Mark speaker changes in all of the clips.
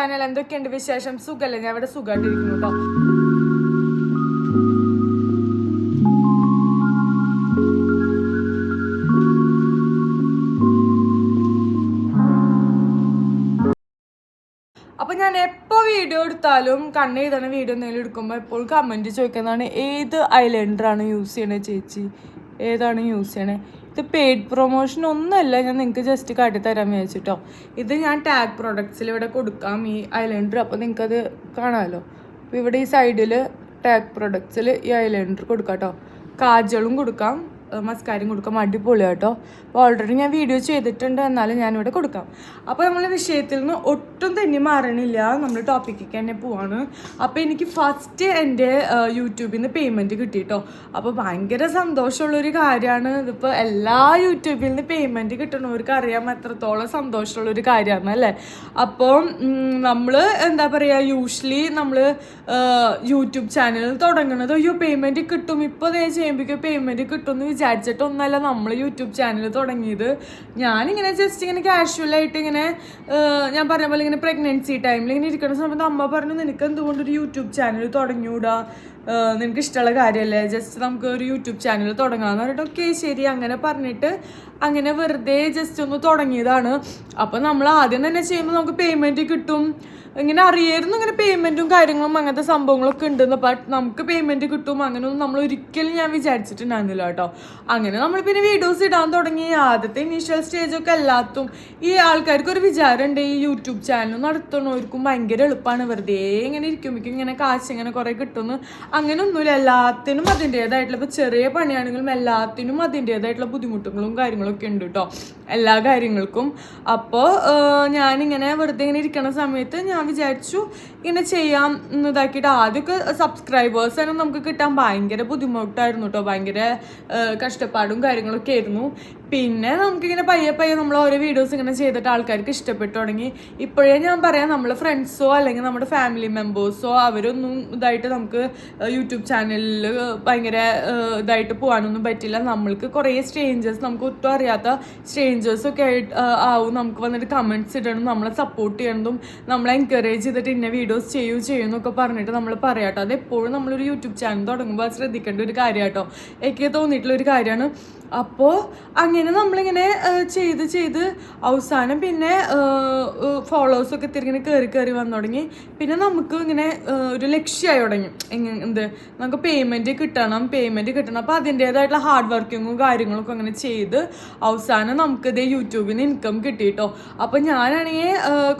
Speaker 1: Channel എന്തൊക്കെയുണ്ട് വിശേഷം? സുഖല്ലേ? ഞാൻ ഇവിടെ സുഖമായിട്ടിരിക്കുന്നു കേട്ടോ. അപ്പോൾ ഞാൻ എപ്പോൾ വീഡിയോ എടുത്താലും കണ്ണെഴുതണ വീഡിയോ എന്തെങ്കിലും എടുക്കുമ്പോൾ എപ്പോഴും കമൻറ്റ് ചോദിക്കുന്നതാണ്, ഏത് ഐലൈനറാണ് യൂസ് ചെയ്യണത് ചേച്ചി, ഏതാണ് യൂസ് ചെയ്യണേ? ഇത് പെയ്ഡ് പ്രൊമോഷൻ ഒന്നുമല്ല, ഞാൻ നിങ്ങൾക്ക് ജസ്റ്റ് കാട്ടിത്തരാൻ വിചാരിച്ചിട്ടോ. ഇത് ഞാൻ ടാഗ് പ്രൊഡക്ട്സിൽ ഇവിടെ കൊടുക്കാം ഈ ഐലൈനർ, അപ്പോൾ നിങ്ങൾക്കത് കാണാമല്ലോ. അപ്പോൾ ഇവിടെ ഈ സൈഡിൽ ടാഗ് പ്രൊഡക്ട്സിൽ ഈ ഐലൈനർ കൊടുക്കാം കേട്ടോ. കാജളും കൊടുക്കാം, മസ്കാരയും കൊടുക്കാം, അടിപൊളിയാണ് കേട്ടോ. അപ്പോൾ ഓൾറെഡി ഞാൻ വീഡിയോ ചെയ്തിട്ടുണ്ട്, എന്നാലും ഞാനിവിടെ കൊടുക്കാം. അപ്പോൾ നമ്മൾ വിഷയത്തിൽ നിന്ന് ഒട്ടും തന്നെ മാറണില്ല, നമ്മൾ ടോപ്പിക്കിലേക്ക് തന്നെ പോവാണ്. അപ്പോൾ എനിക്ക് ഫസ്റ്റ് എൻ്റെ യൂട്യൂബിൽ നിന്ന് പേയ്മെൻറ്റ് കിട്ടിയിട്ടോ. അപ്പോൾ ഭയങ്കര സന്തോഷമുള്ളൊരു കാര്യമാണ്. ഇതിപ്പോൾ എല്ലാ യൂട്യൂബിൽ നിന്ന് പേയ്മെൻറ്റ് കിട്ടണവർക്ക് അറിയാൻ എത്രത്തോളം സന്തോഷമുള്ളൊരു കാര്യമാണ് അല്ലേ. അപ്പോൾ നമ്മൾ എന്താ പറയുക, യൂഷ്വലി നമ്മൾ യൂട്യൂബ് ചാനൽ തുടങ്ങുന്നത് അയ്യോ പേയ്മെൻറ്റ് കിട്ടും, ഇപ്പോൾ ദേ ചെയ്യുമ്പോഴേക്കും പേയ്മെൻറ്റ് കിട്ടുമെന്ന് വിചാരിച്ചിട്ടൊന്നല്ല നമ്മൾ യൂട്യൂബ് ചാനൽ തുടങ്ങിയത്. ഞാനിങ്ങനെ ജസ്റ്റ് ഇങ്ങനെ കാഷ്വലായിട്ട് ഇങ്ങനെ ഞാൻ പറഞ്ഞ പോലെ ഇങ്ങനെ പ്രഗ്നൻസി ടൈമിൽ ഇങ്ങനെ ഇരിക്കുന്ന സമയത്ത് അമ്മ പറഞ്ഞു, നിനക്ക് എന്തുകൊണ്ടൊരു യൂട്യൂബ് ചാനൽ തുടങ്ങിയൂടാ, നിനക്ക് ഇഷ്ടമുള്ള കാര്യമല്ലേ, ജസ്റ്റ് നമുക്ക് ഒരു യൂട്യൂബ് ചാനൽ തുടങ്ങാമെന്ന് പറഞ്ഞിട്ട് ഓക്കെ ശരി അങ്ങനെ പറഞ്ഞിട്ട് അങ്ങനെ വെറുതെ ജസ്റ്റ് ഒന്ന് തുടങ്ങിയതാണ്. അപ്പോൾ നമ്മൾ ആദ്യം തന്നെ ചെയ്യുമ്പോൾ നമുക്ക് പേയ്മെൻറ്റ് കിട്ടും ഇങ്ങനെ അറിയായിരുന്നു, ഇങ്ങനെ പേയ്മെൻറ്റും കാര്യങ്ങളും അങ്ങനത്തെ സംഭവങ്ങളൊക്കെ ഉണ്ടെന്ന്. ബട്ട് നമുക്ക് പേയ്മെൻറ്റ് കിട്ടും അങ്ങനെയൊന്നും നമ്മൾ ഒരിക്കലും ഞാൻ വിചാരിച്ചിട്ടുണ്ടായിരുന്നില്ല കേട്ടോ. അങ്ങനെ നമ്മൾ പിന്നെ വീഡിയോസ് ഇടാൻ തുടങ്ങി. ആദ്യത്തെ ഇനീഷ്യൽ സ്റ്റേജൊക്കെ എല്ലാത്തും ഈ ആൾക്കാർക്ക് ഒരു വിചാരമുണ്ട്, ഈ യൂട്യൂബ് ചാനൽ നടത്തണവർക്കും ഭയങ്കര എളുപ്പമാണ്, വെറുതെ ഇങ്ങനെ ഇരിക്കുമ്പോഴേക്കും ഇങ്ങനെ കാശ് ഇങ്ങനെ കുറേ കിട്ടുന്നു. അങ്ങനെയൊന്നുമില്ല, എല്ലാത്തിനും അതിൻ്റേതായിട്ടുള്ള, ഇപ്പോൾ ചെറിയ പണിയാണെങ്കിലും എല്ലാത്തിനും അതിൻ്റേതായിട്ടുള്ള ബുദ്ധിമുട്ടുകളും കാര്യങ്ങളൊക്കെ ഉണ്ട് കേട്ടോ, എല്ലാ കാര്യങ്ങൾക്കും. അപ്പോൾ ഞാനിങ്ങനെ വെറുതെ ഇങ്ങനെ ഇരിക്കുന്ന സമയത്ത് ഞാൻ വിചാരിച്ചു ഇങ്ങനെ ചെയ്യാം ഇതാക്കിയിട്ട്. ആദ്യമൊക്കെ സബ്സ്ക്രൈബേഴ്സ് തന്നെ നമുക്ക് കിട്ടാൻ ഭയങ്കര ബുദ്ധിമുട്ടായിരുന്നു കേട്ടോ, ഭയങ്കര കഷ്ടപ്പാടും കാര്യങ്ങളൊക്കെ ആയിരുന്നു. പിന്നെ നമുക്കിങ്ങനെ പയ്യെ പയ്യെ നമ്മൾ ഓരോ വീഡിയോസ് ഇങ്ങനെ ചെയ്തിട്ട് ആൾക്കാർക്ക് ഇഷ്ടപ്പെട്ടു തുടങ്ങി. ഇപ്പോഴേ ഞാൻ പറയാം, നമ്മളെ ഫ്രണ്ട്സോ അല്ലെങ്കിൽ നമ്മുടെ ഫാമിലി മെമ്പേഴ്സോ അവരൊന്നും ഇതായിട്ട് നമുക്ക് യൂട്യൂബ് ചാനലിൽ ഭയങ്കര ഇതായിട്ട് പോകാനൊന്നും പറ്റില്ല. നമ്മൾക്ക് കുറേ സ്ട്രേഞ്ചേഴ്സ്, നമുക്ക് ഒട്ടും അറിയാത്ത സ്ട്രേഞ്ചേഴ്സൊക്കെ ആയിട്ട് ആവും നമുക്ക് വന്നിട്ട് കമൻറ്റ്സ് ഇടണം, നമ്മളെ സപ്പോർട്ട് ചെയ്യണതും നമ്മളെ എൻകറേജ് ചെയ്തിട്ട് ഇന്ന വീഡിയോസ് ചെയ്യുന്നൊക്കെ പറഞ്ഞിട്ട് നമ്മൾ പറയാട്ടോ. അതെപ്പോഴും നമ്മളൊരു യൂട്യൂബ് ചാനൽ തുടങ്ങുമ്പോൾ ശ്രദ്ധിക്കേണ്ട ഒരു കാര്യമാട്ടോ, എനിക്ക് തോന്നിയിട്ടുള്ളൊരു കാര്യമാണ്. അപ്പോൾ അങ്ങനെ നമ്മളിങ്ങനെ ചെയ്ത് അവസാനം പിന്നെ ഫോളോവേഴ്സൊക്കെ ഇങ്ങനെ കയറി വന്നു തുടങ്ങി. പിന്നെ നമുക്ക് ഇങ്ങനെ ഒരു ലക്ഷ്യമായി തുടങ്ങി, എന്ത് നമുക്ക് പേയ്മെൻറ്റ് കിട്ടണം. അപ്പോൾ അതിൻ്റേതായിട്ടുള്ള ഹാർഡ് വർക്കിങ്ങും കാര്യങ്ങളൊക്കെ അങ്ങനെ ചെയ്ത് അവസാനം നമുക്ക് ഇതേ യൂട്യൂബിൽ നിന്ന് ഇൻകം കിട്ടിയിട്ടോ. അപ്പോൾ ഞാനാണെങ്കിൽ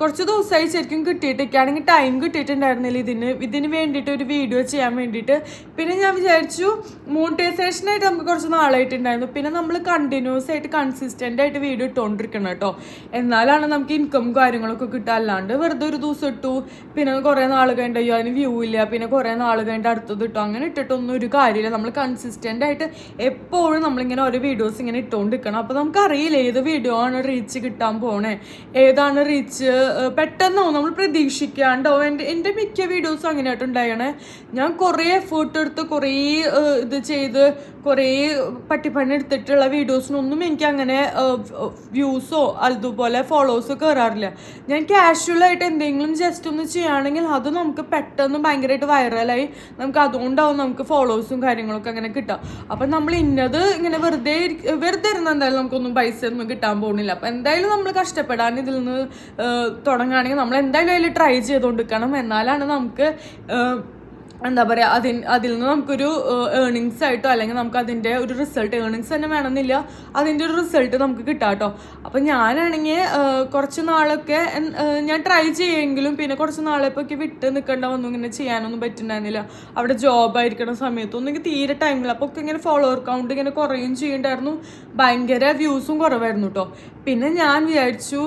Speaker 1: കുറച്ച് ദിവസമായി ശരിക്കും കിട്ടിയിട്ടൊക്കെയാണെങ്കിൽ ടൈം കിട്ടിയിട്ടുണ്ടായിരുന്നില്ല ഇതിന് വേണ്ടിയിട്ട് ഒരു വീഡിയോ ചെയ്യാൻ വേണ്ടിയിട്ട്. പിന്നെ ഞാൻ വിചാരിച്ചു മോണിറ്റൈസേഷനായിട്ട് നമുക്ക് കുറച്ച് നാളായിട്ടുണ്ടായിരുന്നു. പിന്നെ നമ്മൾ കണ്ടിന്യൂസ് ആയിട്ട് കൺസിസ്റ്റൻ്റ് ആയിട്ട് വീഡിയോ ഇട്ടുകൊണ്ടിരിക്കണം കേട്ടോ, എന്നാലാണ് നമുക്ക് ഇൻകം കാര്യങ്ങളൊക്കെ കിട്ടുക. അല്ലാണ്ട് വെറുതെ ഒരു ദിവസം ഇട്ടു പിന്നെ കുറേ നാൾ കഴിഞ്ഞിട്ട് അയ്യോ അതിന് വ്യൂ ഇല്ല, പിന്നെ കുറേ നാൾ കഴിഞ്ഞിട്ട് അടുത്തത് ഇട്ടു, അങ്ങനെ ഇട്ടിട്ടൊന്നും ഒരു കാര്യമില്ല. നമ്മൾ കൺസിസ്റ്റൻ്റ് ആയിട്ട് എപ്പോഴും നമ്മളിങ്ങനെ ഓരോ വീഡിയോസ് ഇങ്ങനെ ഇട്ടുകൊണ്ടിരിക്കണം. അപ്പോൾ നമുക്കറിയില്ല ഏത് വീഡിയോ ആണ് റീച്ച് കിട്ടാൻ പോണേ, ഏതാണ് റീച്ച് പെട്ടെന്നാവും, നമ്മൾ പ്രതീക്ഷിക്കാണ്ടോ. എൻ്റെ മിക്ക വീഡിയോസും അങ്ങനെയായിട്ടുണ്ടായണേ. ഞാൻ കുറേ എഫേർട്ട് എടുത്ത് കുറേ ഇത് ചെയ്ത് കുറേ പട്ടിപ്പണി എടുത്തിട്ടുള്ള വീഡിയോസിനൊന്നും എനിക്ക് അങ്ങനെ വ്യൂസോ അതുപോലെ ഫോളോവേഴ്സോ കയറാറില്ല. ഞാൻ കാഷ്വലായിട്ട് എന്തെങ്കിലും ജസ്റ്റ് ഒന്ന് ചെയ്യുകയാണെങ്കിൽ അത് നമുക്ക് പെട്ടെന്ന് ഭയങ്കരമായിട്ട് വൈറലായി നമുക്ക് അതുകൊണ്ടാവും നമുക്ക് ഫോളോവേഴ്സും കാര്യങ്ങളൊക്കെ അങ്ങനെ കിട്ടുക. അപ്പം നമ്മൾ ഇന്നത് ഇങ്ങനെ വെറുതെ ഇരുന്ന് എന്തായാലും നമുക്കൊന്നും പൈസ ഒന്നും കിട്ടാൻ പോകുന്നില്ല. അപ്പം എന്തായാലും നമ്മൾ കഷ്ടപ്പെടാൻ ഇതിൽ നിന്ന് തുടങ്ങുകയാണെങ്കിൽ നമ്മൾ എന്തായാലും അതിൽ ട്രൈ ചെയ്തുകൊണ്ടിരിക്കണം, എന്നാലാണ് നമുക്ക് എന്താ പറയുക അതിൽ നിന്ന് നമുക്കൊരു ഏർണിങ്സ് ആയിട്ടോ അല്ലെങ്കിൽ നമുക്ക് അതിൻ്റെ ഒരു റിസൾട്ട്, ഏർണിങ്സ് തന്നെ വേണമെന്നില്ല, അതിൻ്റെ ഒരു റിസൾട്ട് നമുക്ക് കിട്ടാം കേട്ടോ. അപ്പം ഞാനാണെങ്കിൽ കുറച്ച് നാളൊക്കെ ഞാൻ ട്രൈ ചെയ്യുമെങ്കിലും പിന്നെ കുറച്ച് നാളെപ്പോൾ വിട്ട് നിൽക്കേണ്ട വന്നു, ഇങ്ങനെ ചെയ്യാനൊന്നും പറ്റുന്നുണ്ടായിരുന്നില്ല. അവിടെ ജോബായിരിക്കണ സമയത്തൊന്നും എനിക്ക് തീരെ ടൈമില്ല. അപ്പോൾ ഒക്കെ ഇങ്ങനെ ഫോളോവർ കൗണ്ട് ഇങ്ങനെ കുറയും ചെയ്യണ്ടായിരുന്നു, ഭയങ്കര വ്യൂസും കുറവായിരുന്നു കേട്ടോ. പിന്നെ ഞാൻ വിചാരിച്ചു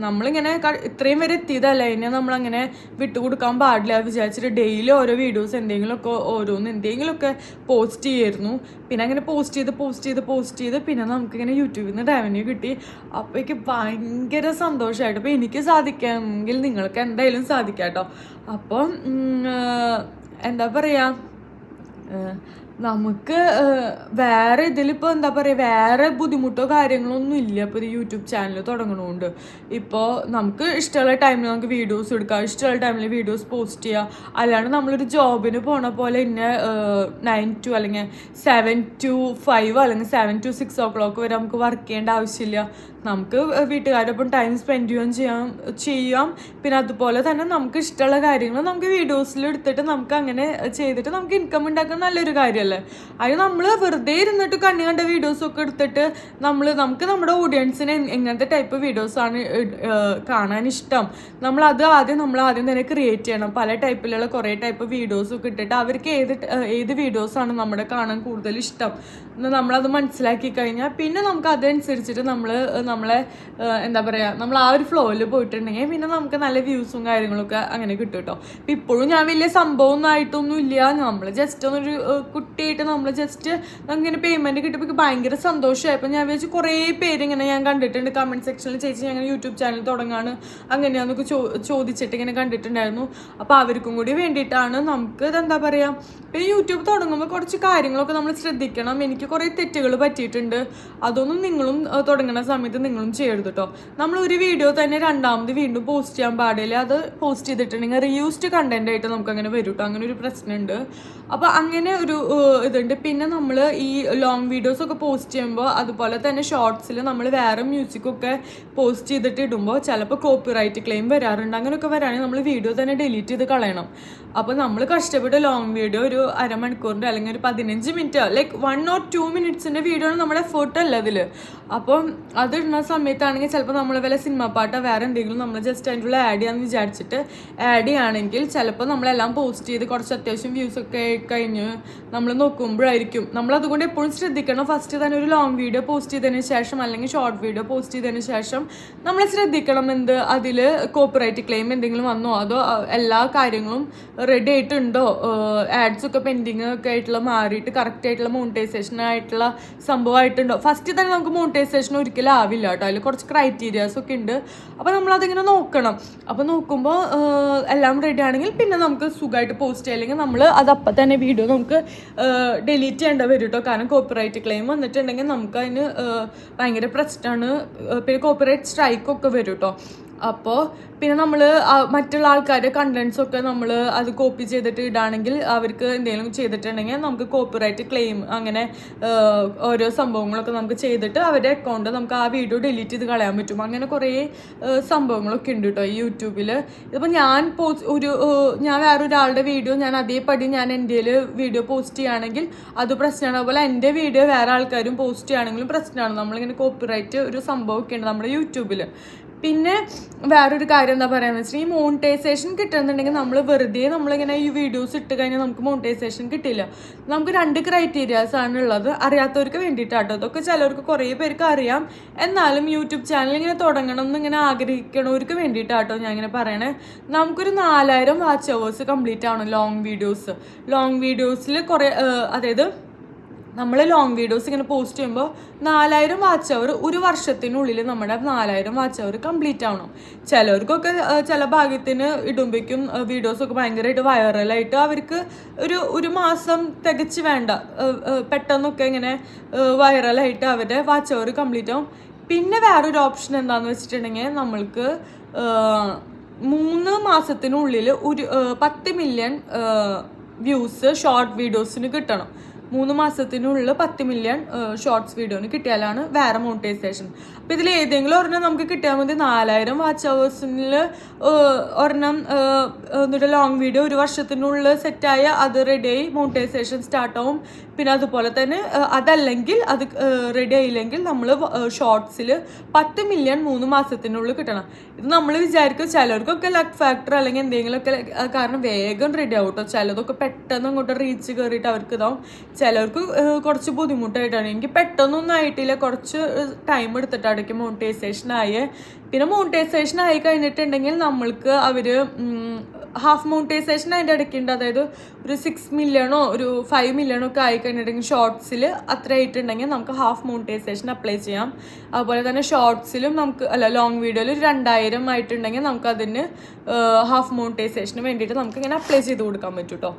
Speaker 1: നമ്മളിങ്ങനെ ഇത്രയും വരെ എത്തിയതല്ല, ഇനി നമ്മളങ്ങനെ വിട്ടുകൊടുക്കാൻ പാടില്ല വിചാരിച്ചിട്ട് ഡെയിലി ഓരോ വീഡിയോസ് എന്തെങ്കിലുമൊക്കെ പോസ്റ്റ് ചെയ്യായിരുന്നു. പിന്നെ അങ്ങനെ പോസ്റ്റ് ചെയ്ത് പിന്നെ നമുക്കിങ്ങനെ യൂട്യൂബിൽ നിന്ന് റവന്യൂ കിട്ടി. അപ്പോൾ എനിക്ക് ഭയങ്കര സന്തോഷമായിട്ട്. അപ്പോൾ എനിക്ക് സാധിക്കാമെങ്കിൽ നിങ്ങൾക്ക് എന്തായാലും സാധിക്കാം കേട്ടോ. അപ്പം എന്താ പറയുക, നമുക്ക് വേറെ ഇതിലിപ്പോൾ എന്താ പറയുക, വേറെ ബുദ്ധിമുട്ടോ കാര്യങ്ങളൊന്നും ഇല്ല ഇപ്പോൾ ഒരു യൂട്യൂബ് ചാനൽ തുടങ്ങണോണ്ട്. ഇപ്പോൾ നമുക്ക് ഇഷ്ടമുള്ള ടൈമിൽ നമുക്ക് വീഡിയോസ് എടുക്കാം, ഇഷ്ടമുള്ള ടൈമിൽ വീഡിയോസ് പോസ്റ്റ് ചെയ്യുക. അല്ലാണ്ട് നമ്മളൊരു ജോബിന് പോണ പോലെ ഇന്നെ 9 to അല്ലെങ്കിൽ 7 to 5 അല്ലെങ്കിൽ 7 to 6 o'clock വരെ നമുക്ക് വർക്ക് ചെയ്യേണ്ട ആവശ്യമില്ല. നമുക്ക് വീട്ടുകാരൊപ്പം ടൈം സ്പെൻഡ് ചെയ്യാം. പിന്നെ അതുപോലെ തന്നെ നമുക്ക് ഇഷ്ടമുള്ള കാര്യങ്ങൾ നമുക്ക് വീഡിയോസിൽ എടുത്തിട്ട് നമുക്ക് അങ്ങനെ ചെയ്തിട്ട് നമുക്ക് ഇൻകം ഉണ്ടാക്കാൻ നല്ലൊരു കാര്യമല്ലേ. അത് നമ്മൾ വെറുതെ ഇരുന്നിട്ട് കണ്ണി കണ്ട വീഡിയോസൊക്കെ എടുത്തിട്ട് നമുക്ക് നമ്മുടെ ഓഡിയൻസിന് എങ്ങനത്തെ ടൈപ്പ് വീഡിയോസാണ് കാണാൻ ഇഷ്ടം, നമ്മൾ ആദ്യം തന്നെ ക്രിയേറ്റ് ചെയ്യണം. പല ടൈപ്പിലുള്ള കുറേ ടൈപ്പ് വീഡിയോസൊക്കെ ഇട്ടിട്ട് അവർക്ക് ഏത് വീഡിയോസാണ് നമ്മുടെ കാണാൻ കൂടുതൽ ഇഷ്ടം എന്ന് നമ്മളത് മനസ്സിലാക്കി കഴിഞ്ഞാൽ പിന്നെ നമുക്ക് അതനുസരിച്ചിട്ട് നമ്മളെ എന്താ പറയുക, നമ്മൾ ആ ഒരു ഫ്ലോയിൽ പോയിട്ടുണ്ടെങ്കിൽ പിന്നെ നമുക്ക് നല്ല വ്യൂസും കാര്യങ്ങളൊക്കെ അങ്ങനെ കിട്ടും കേട്ടോ. അപ്പം ഇപ്പോഴും ഞാൻ വലിയ സംഭവമൊന്നും ആയിട്ടൊന്നും ഇല്ല. നമ്മൾ ജസ്റ്റ് ഒന്നൊരു കുട്ടിയായിട്ട് നമ്മൾ ജസ്റ്റ് നമുക്കിങ്ങനെ പേയ്മെൻറ്റ് കിട്ടിയപ്പോൾ ഭയങ്കര സന്തോഷമായി. അപ്പം ഞാൻ വിചാരിച്ചു കുറേ പേരിങ്ങനെ ഞാൻ കണ്ടിട്ടുണ്ട് കമൻറ്റ് സെക്ഷനിൽ, ചേച്ചി ഞങ്ങൾ യൂട്യൂബ് ചാനൽ തുടങ്ങാണ് അങ്ങനെയാണെന്നൊക്കെ ചോദിച്ചിട്ട് ഇങ്ങനെ കണ്ടിട്ടുണ്ടായിരുന്നു. അപ്പോൾ അവർക്കും കൂടി വേണ്ടിയിട്ടാണ്. നമുക്ക് ഇതെന്താ പറയുക, പിന്നെ യൂട്യൂബ് തുടങ്ങുമ്പോൾ കുറച്ച് കാര്യങ്ങളൊക്കെ നമ്മൾ ശ്രദ്ധിക്കണം. എനിക്ക് കുറേ തെറ്റുകൾ പറ്റിയിട്ടുണ്ട്. അതൊന്നും നിങ്ങളും തുടങ്ങുന്ന സമയത്ത് നിങ്ങളും ചെയ്യരുത് കേട്ടോ. നമ്മൾ ഒരു വീഡിയോ തന്നെ രണ്ടാമത് വീണ്ടും പോസ്റ്റ് ചെയ്യാൻ പാടില്ല. അത് പോസ്റ്റ് ചെയ്തിട്ടുണ്ടെങ്കിൽ റീയൂസ്ഡ് കണ്ടന്റ് ആയിട്ട് നമുക്ക് അങ്ങനെ വരും കേട്ടോ. അങ്ങനെ ഒരു പ്രശ്നമുണ്ട്. അപ്പോൾ അങ്ങനെ ഒരു ഇതുണ്ട്. പിന്നെ നമ്മൾ ഈ ലോങ് വീഡിയോസ് ഒക്കെ പോസ്റ്റ് ചെയ്യുമ്പോൾ അതുപോലെ തന്നെ ഷോർട്സിൽ നമ്മൾ വേറെ മ്യൂസിക്കൊക്കെ പോസ്റ്റ് ചെയ്തിട്ട് ഇടുമ്പോൾ ചിലപ്പോൾ കോപ്പിറൈറ്റ് ക്ലെയിം വരാറുണ്ട്. അങ്ങനെയൊക്കെ വരാണെങ്കിൽ നമ്മൾ വീഡിയോ തന്നെ ഡിലീറ്റ് ചെയ്ത് കളയണം. അപ്പോൾ നമ്മൾ കഷ്ടപ്പെട്ട് ലോങ് വീഡിയോ ഒരു അരമണിക്കൂറിൻ്റെ അല്ലെങ്കിൽ ഒരു 15 minute like 1 or 2 minutes video ആണ് നമ്മുടെ എഫേർട്ട് അല്ല അതിൽ. അപ്പം അത് ഇടുന്ന സമയത്താണെങ്കിൽ ചിലപ്പോൾ നമ്മൾ വല്ല സിനിമ പാട്ടോ വേറെ എന്തെങ്കിലും നമ്മൾ ജസ്റ്റ് അതിൻ്റെ ഉള്ളിൽ ആഡ് ചെയ്യാമെന്ന് വിചാരിച്ചിട്ട് ആഡ് ചെയ്യുകയാണെങ്കിൽ ചിലപ്പോൾ നമ്മളെല്ലാം പോസ്റ്റ് ചെയ്ത് കുറച്ച് അത്യാവശ്യം വ്യൂസൊക്കെ കഴിഞ്ഞ് നമ്മൾ നോക്കുമ്പോഴായിരിക്കും. നമ്മളതുകൊണ്ട് എപ്പോഴും ശ്രദ്ധിക്കണം. ഫസ്റ്റ് തന്നെ ഒരു ലോങ് വീഡിയോ പോസ്റ്റ് ചെയ്തതിന് ശേഷം അല്ലെങ്കിൽ ഷോർട്ട് വീഡിയോ പോസ്റ്റ് ചെയ്തതിന് ശേഷം നമ്മൾ ശ്രദ്ധിക്കണം അതിൽ കോപ്പിറൈറ്റ് ക്ലെയിം എന്തെങ്കിലും വന്നോ, അതോ എല്ലാ കാര്യങ്ങളും റെഡി ആയിട്ടുണ്ടോ, ആഡ്സൊക്കെ പെൻഡിങ് ഒക്കെ ആയിട്ടുള്ള മാറിയിട്ട് കറക്റ്റ് ആയിട്ടുള്ള മോണിറ്റൈസേഷൻ ആയിട്ടുള്ള സംഭവമായിട്ടുണ്ടോ. ഫസ്റ്റ് തന്നെ നമുക്ക് മോണിറ്റൈസേഷൻ ഒരിക്കലും ആവില്ല കേട്ടോ. അതിൽ കുറച്ച് ക്രൈറ്റീരിയാസ് ഒക്കെ ഉണ്ട്. അപ്പോൾ നമ്മളതിങ്ങനെ നോക്കണം. അപ്പോൾ നോക്കുമ്പോൾ എല്ലാം റെഡി ആണെങ്കിൽ പിന്നെ നമുക്ക് സുഖമായിട്ട് പോസ്റ്റ് ചെയ്യാം. അല്ലെങ്കിൽ നമ്മൾ അതപ്പം തന്നെ വീഡിയോ നമുക്ക് ഡിലീറ്റ് ചെയ്യേണ്ട വരും കേട്ടോ. കാരണം കോപ്പിറൈറ്റ് ക്ലെയിം വന്നിട്ടുണ്ടെങ്കിൽ നമുക്ക് അതിന് ഭയങ്കര പ്രശ്നമാണ്. പിന്നെ കോപ്പിറൈറ്റ് സ്ട്രൈക്കൊക്കെ വരും കേട്ടോ. അപ്പോൾ പിന്നെ നമ്മൾ മറ്റുള്ള ആൾക്കാരുടെ കണ്ടൻസൊക്കെ നമ്മൾ അത് കോപ്പി ചെയ്തിട്ട് ഇടുകയാണെങ്കിൽ അവർക്ക് എന്തെങ്കിലും ചെയ്തിട്ടുണ്ടെങ്കിൽ നമുക്ക് കോപ്പിറൈറ്റ് ക്ലെയിം അങ്ങനെ ഓരോ സംഭവങ്ങളൊക്കെ നമുക്ക് ചെയ്തിട്ട് അവരുടെ അക്കൗണ്ട് നമുക്ക് ആ വീഡിയോ ഡിലീറ്റ് ചെയ്ത് കളയാൻ പറ്റും. അങ്ങനെ കുറേ സംഭവങ്ങളൊക്കെ ഉണ്ട് കേട്ടോ ഈ യൂട്യൂബിൽ. ഇതിപ്പോൾ ഞാൻ വേറൊരാളുടെ വീഡിയോ ഞാൻ അതേപടി ഞാൻ എൻ്റെ വീഡിയോ പോസ്റ്റ് ചെയ്യുകയാണെങ്കിൽ അത് പ്രശ്നമാണ്. അതുപോലെ എൻ്റെ വീഡിയോ വേറെ ആൾക്കാരും പോസ്റ്റ് ചെയ്യുകയാണെങ്കിലും പ്രശ്നമാണ്. നമ്മളിങ്ങനെ കോപ്പിറൈറ്റ് ഒരു സംഭവമൊക്കെ ഉണ്ട് നമ്മുടെ യൂട്യൂബിൽ. പിന്നെ വേറൊരു കാര്യം എന്താ പറയുക വെച്ചാൽ ഈ മോണിറ്റൈസേഷൻ കിട്ടുന്നുണ്ടെങ്കിൽ നമ്മളിങ്ങനെ ഈ വീഡിയോസ് ഇട്ട് കഴിഞ്ഞാൽ നമുക്ക് മോണിറ്റൈസേഷൻ കിട്ടില്ല. നമുക്ക് 2 ക്രൈറ്റീരിയാസ് ആണ് ഉള്ളത്. അറിയാത്തവർക്ക് വേണ്ടിയിട്ടാട്ടോ. അതൊക്കെ ചിലവർക്ക് കുറേ പേർക്ക് അറിയാം. എന്നാലും യൂട്യൂബ് ചാനൽ ഇങ്ങനെ തുടങ്ങണം എന്നിങ്ങനെ ആഗ്രഹിക്കണവർക്ക് വേണ്ടിയിട്ടാട്ടോ ഞാൻ ഇങ്ങനെ പറയണേ. നമുക്കൊരു 4000 വാച്ച് അവേഴ്സ് കംപ്ലീറ്റ് ആവണം ലോങ് വീഡിയോസിൽ കുറേ അതായത് നമ്മൾ ലോങ് വീഡിയോസ് ഇങ്ങനെ പോസ്റ്റ് ചെയ്യുമ്പോൾ 4000 വാച്ച് അവർ ഒരു വർഷത്തിനുള്ളിൽ നമ്മുടെ 4000 വാച്ച് അവർ കംപ്ലീറ്റ് ആവണം. ചിലവർക്കൊക്കെ ചില ഭാഗ്യത്തിന് ഇടുമ്പോഴേക്കും വീഡിയോസൊക്കെ ഭയങ്കരമായിട്ട് വൈറലായിട്ട് അവർക്ക് ഒരു മാസം തികച്ച് വേണ്ട പെട്ടെന്നൊക്കെ ഇങ്ങനെ വൈറലായിട്ട് അവരുടെ വാച്ച് അവർ കംപ്ലീറ്റ് ആവും. പിന്നെ വേറൊരു ഓപ്ഷൻ എന്താണെന്ന് വെച്ചിട്ടുണ്ടെങ്കിൽ നമ്മൾക്ക് 3 മാസത്തിനുള്ളിൽ ഒരു 10 മില്യൺ വ്യൂസ് ഷോർട്ട് വീഡിയോസിന് കിട്ടണം. 3 മാസത്തിനുള്ളിൽ 10 മില്യൺ ഷോർട്സ് വീഡിയോന് കിട്ടിയാലാണ് വേറെ മോണിറ്റൈസേഷൻ. അപ്പോൾ ഇതിൽ ഏതെങ്കിലും ഒരെണ്ണം നമുക്ക് കിട്ടിയാൽ മതി. 4000 വാച്ച് അവേഴ്സിൽ ഒരെണ്ണം എന്നിട്ട് ലോങ് വീഡിയോ ഒരു വർഷത്തിനുള്ളിൽ സെറ്റായ അത് റെഡിയായി മോണിറ്റൈസേഷൻ സ്റ്റാർട്ടാവും. പിന്നെ അതുപോലെ തന്നെ അതല്ലെങ്കിൽ അത് റെഡി ആയില്ലെങ്കിൽ നമ്മൾ ഷോർട്സിൽ 10 മില്യൺ 3 മാസത്തിനുള്ളിൽ കിട്ടണം. ഇത് നമ്മൾ വിചാരിക്കും ചിലർക്കൊക്കെ ലക്ക് ഫാക്ടർ അല്ലെങ്കിൽ എന്തെങ്കിലുമൊക്കെ കാരണം വേഗം റെഡി ആവും കേട്ടോ. ചിലതൊക്കെ പെട്ടെന്ന് അങ്ങോട്ട് റീച്ച് കയറിയിട്ട് അവർക്ക് ഇതാവും. ചിലർക്ക് കുറച്ച് ബുദ്ധിമുട്ടായിട്ടാണ്. എനിക്ക് പെട്ടെന്നൊന്നും ആയിട്ടില്ല, കുറച്ച് ടൈം എടുത്തിട്ടായിരിക്കും മോണിറ്റൈസേഷൻ ആയേ. പിന്നെ മോണിറ്റൈസേഷൻ ആയി കഴിഞ്ഞിട്ടുണ്ടെങ്കിൽ നമ്മൾക്ക് അവർ ഹാഫ് മോണിറ്റൈസേഷൻ അതിൻ്റെ ഇടയ്ക്കുണ്ട്. അതായത് ഒരു 6 മില്യണോ ഒരു 5 മില്യണോ ഒക്കെ ആയി കഴിഞ്ഞിട്ടുണ്ടെങ്കിൽ ഷോർട്സിൽ അത്ര ആയിട്ടുണ്ടെങ്കിൽ നമുക്ക് ഹാഫ് മോണിറ്റൈസേഷൻ അപ്ലൈ ചെയ്യാം. അതുപോലെ തന്നെ ഷോർട്സിലും നമുക്ക് ലോങ് വീഡിയോയിൽ ഒരു 2000 ആയിട്ടുണ്ടെങ്കിൽ നമുക്ക് അതിന് ഹാഫ് മോണിറ്റൈസേഷന് വേണ്ടിയിട്ട് നമുക്ക് ഇങ്ങനെ അപ്ലൈ ചെയ്ത് കൊടുക്കാൻ പറ്റും കേട്ടോ.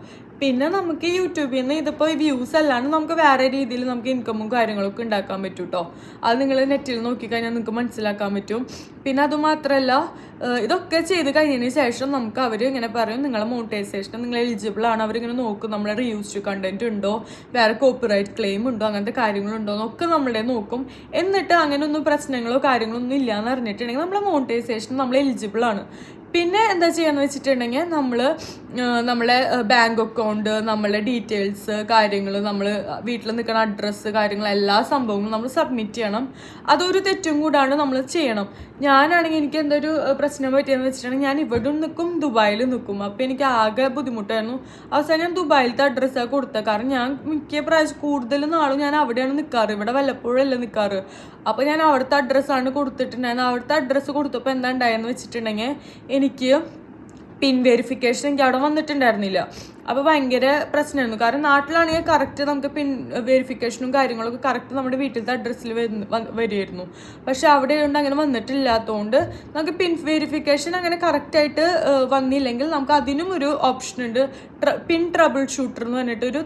Speaker 1: പിന്നെ നമുക്ക് യൂട്യൂബിൽ നിന്ന് ഇതിപ്പോൾ വ്യൂസ് അല്ലാണ്ട് നമുക്ക് വേറെ രീതിയിൽ നമുക്ക് ഇൻകമും കാര്യങ്ങളൊക്കെ ഉണ്ടാക്കാൻ പറ്റും കേട്ടോ. അത് നിങ്ങൾ നെറ്റിൽ നോക്കിക്കഴിഞ്ഞാൽ നിങ്ങൾക്ക് മനസ്സിലാക്കാൻ പറ്റും. പിന്നെ അതുമാത്രമല്ല, ഇതൊക്കെ ചെയ്ത് കഴിഞ്ഞതിന് ശേഷം നമുക്ക് അവർ ഇങ്ങനെ പറയും നിങ്ങളെ മോണിറ്റൈസേഷൻ നിങ്ങൾ എലിജിബിൾ ആണ്. അവരിങ്ങനെ നോക്കും നമ്മളെ റീയൂസ്ഡ് കണ്ടന്റ് ഉണ്ടോ, വേറെ കോപ്പിറൈറ്റ് ക്ലെയിം ഉണ്ടോ, അങ്ങനത്തെ കാര്യങ്ങളുണ്ടോ എന്നൊക്കെ നമ്മളെ നോക്കും. എന്നിട്ട് അങ്ങനെയൊന്നും പ്രശ്നങ്ങളോ കാര്യങ്ങളോ ഒന്നും ഇല്ലയെന്ന് അറിഞ്ഞിട്ടുണ്ടെങ്കിൽ നമ്മളെ മോണിറ്റൈസേഷൻ നമ്മൾ എലിജിബിൾ ആണ്. പിന്നെ എന്താ ചെയ്യാന്ന് വെച്ചിട്ടുണ്ടെങ്കിൽ നമ്മളെ ബാങ്ക് അക്കൗണ്ട്, നമ്മളെ ഡീറ്റെയിൽസ് കാര്യങ്ങൾ, നമ്മൾ വീട്ടിൽ നിൽക്കുന്ന അഡ്രസ്സ് കാര്യങ്ങൾ എല്ലാ സംഭവങ്ങളും നമ്മൾ സബ്മിറ്റ് ചെയ്യണം. അതൊരു തെറ്റും കൂടാണ് നമ്മൾ ചെയ്യണം. ഞാനാണെങ്കിൽ എനിക്ക് എന്തൊരു പ്രശ്നം പറ്റിയെന്ന് വെച്ചിട്ടുണ്ടെങ്കിൽ ഞാൻ ഇവിടെ നിൽക്കും, ദുബായിൽ നിൽക്കും. അപ്പോൾ എനിക്ക് ആകെ ബുദ്ധിമുട്ടായിരുന്നു. അവസാനം ഞാൻ ദുബായിലത്തെ അഡ്രസ്സാണ് കൊടുത്തത്. കാരണം ഞാൻ മിക്ക പ്രാവശ്യം കൂടുതൽ നാളും ഞാൻ അവിടെയാണ് നിൽക്കാറ്, ഇവിടെ വല്ലപ്പോഴല്ല നിൽക്കാറ്. അപ്പോൾ ഞാൻ അവിടുത്തെ അഡ്രസ്സാണ് കൊടുത്തിട്ടുണ്ടായിരുന്നു. അവിടുത്തെ അഡ്രസ്സ് കൊടുത്തപ്പോൾ എന്താ ഉണ്ടായെന്ന് വെച്ചിട്ടുണ്ടെങ്കിൽ എനിക്ക് പിൻ വെരിഫിക്കേഷൻ എനിക്ക് അവിടെ വന്നിട്ടുണ്ടായിരുന്നില്ല. അപ്പോൾ ഭയങ്കര പ്രശ്നമായിരുന്നു. കാരണം നാട്ടിലാണെങ്കിൽ കറക്റ്റ് നമുക്ക് പിൻ വെരിഫിക്കേഷനും കാര്യങ്ങളൊക്കെ കറക്റ്റ് നമ്മുടെ വീട്ടിലത്തെ അഡ്രസ്സിൽ വരുമായിരുന്നു. പക്ഷെ അവിടെ കൊണ്ട് അങ്ങനെ വന്നിട്ടില്ലാത്തതുകൊണ്ട് നമുക്ക് പിൻ വെരിഫിക്കേഷൻ അങ്ങനെ കറക്റ്റായിട്ട് വന്നില്ലെങ്കിൽ നമുക്ക് അതിനും ഒരു ഓപ്ഷൻ ഉണ്ട്. പിൻ ട്രബിൾ ഷൂട്ടർ എന്ന് പറഞ്ഞിട്ട് ഒരു